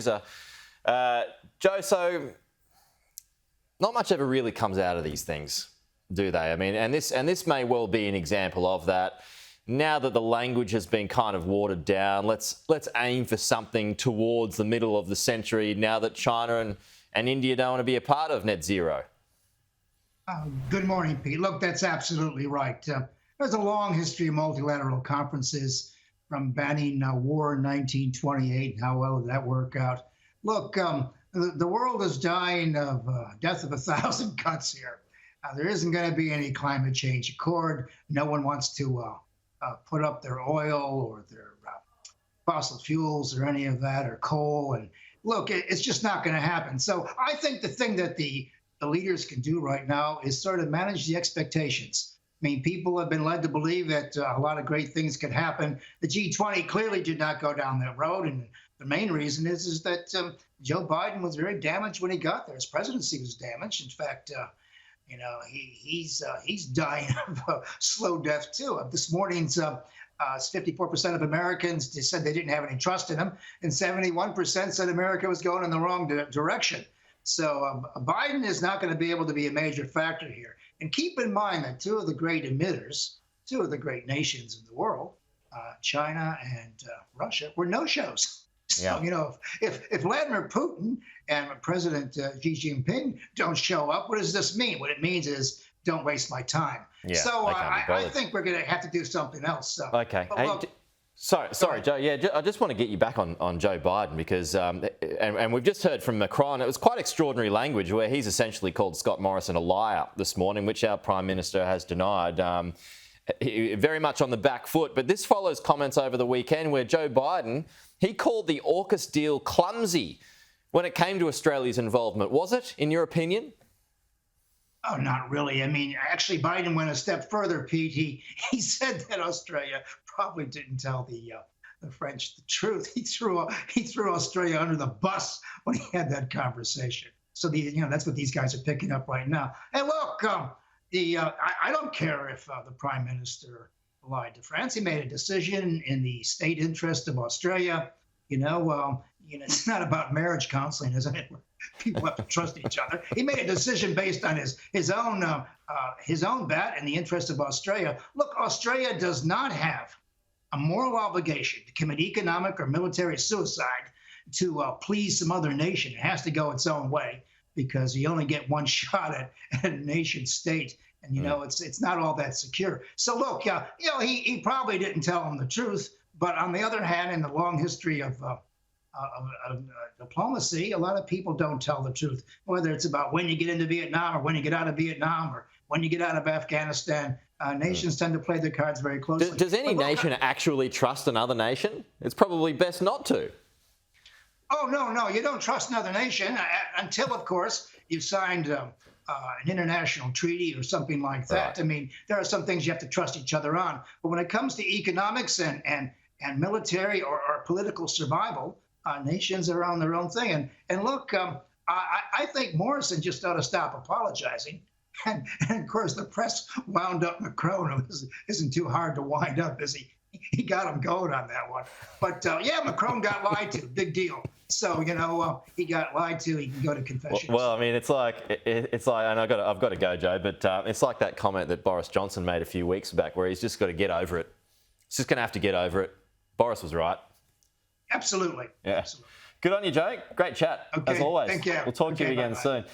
Joe, so not much ever really comes out of these things, do they? I mean, and this may well be an example of that. Now that the language has been kind of watered down, let's aim for something towards the middle of the century. Now that China and India don't want to be a part of net zero. Good morning, Pete. Look, that's absolutely right. There's a long history of multilateral conferences, from banning war in 1928. And how well did that work out? Look, the world is dying of death of 1,000 cuts here. There isn't going to be any climate change accord. No one wants to put up their oil or their fossil fuels or any of that, or coal. And look, it's just not going to happen. So I think the thing that the leaders can do right now is sort of manage the expectations. I mean, people have been led to believe that a lot of great things could happen. The G20 clearly did not go down that road. And the main reason is that Joe Biden was very damaged when he got there. His presidency was damaged. In fact, he's dying of a slow death, too. This morning's 54% of Americans said they didn't have any trust in him, and 71% said America was going in the wrong direction. So Biden is not going to be able to be a major factor here. And keep in mind that two of the great emitters, two of the great nations in the world, China and Russia, were no-shows. So, if Vladimir Putin and President Xi Jinping don't show up, what does this mean? What it means is, don't waste my time. Yeah, so I think we're going to have to do something else. So, okay. Sorry, Joe. Yeah, I just want to get you back on Joe Biden because, and we've just heard from Macron. It was quite extraordinary language where he's essentially called Scott Morrison a liar this morning, which our Prime Minister has denied. Very much on the back foot. But this follows comments over the weekend where Joe Biden, he called the AUKUS deal clumsy when it came to Australia's involvement. Was it, in your opinion? Oh, not really. I mean, actually, Biden went a step further, Pete. He said that Australia probably didn't tell the French the truth. He threw Australia under the bus when he had that conversation. So that's what these guys are picking up right now. And look, I don't care if the Prime Minister lied to France. He made a decision in the state interest of Australia. It's not about marriage counseling, isn't it? People have to trust each other. He made a decision based on his own bet in the interest of Australia. Look, Australia does not have a moral obligation to commit economic or military suicide to please some other nation. It has to go its own way because you only get one shot at a nation state, and it's not all that secure. So look, he probably didn't tell him the truth, but on the other hand, in the long history of diplomacy, a lot of people don't tell the truth, whether it's about when you get into Vietnam or when you get out of Vietnam or when you get out of Afghanistan. Nations tend to play their cards very closely. Does any nation actually trust another nation? It's probably best not to. Oh, no, you don't trust another nation until, of course, you've signed an international treaty or something like that. Right. I mean, there are some things you have to trust each other on. But when it comes to economics and military or political survival, nations are on their own thing. And look, I think Morrison just ought to stop apologizing. And of course, the press wound up Macron. It isn't too hard to wind up, is he? He got him going on that one. But Macron got lied to. Big deal. So he got lied to. He can go to confessions. Well, I mean, it's like, and I've got to go, Joe. But it's like that comment that Boris Johnson made a few weeks back, where he's just got to get over it. He's just going to have to get over it. Boris was right. Absolutely. Yeah. Absolutely. Good on you, Joe. Great chat, as always. Thank you. We'll talk to you again soon.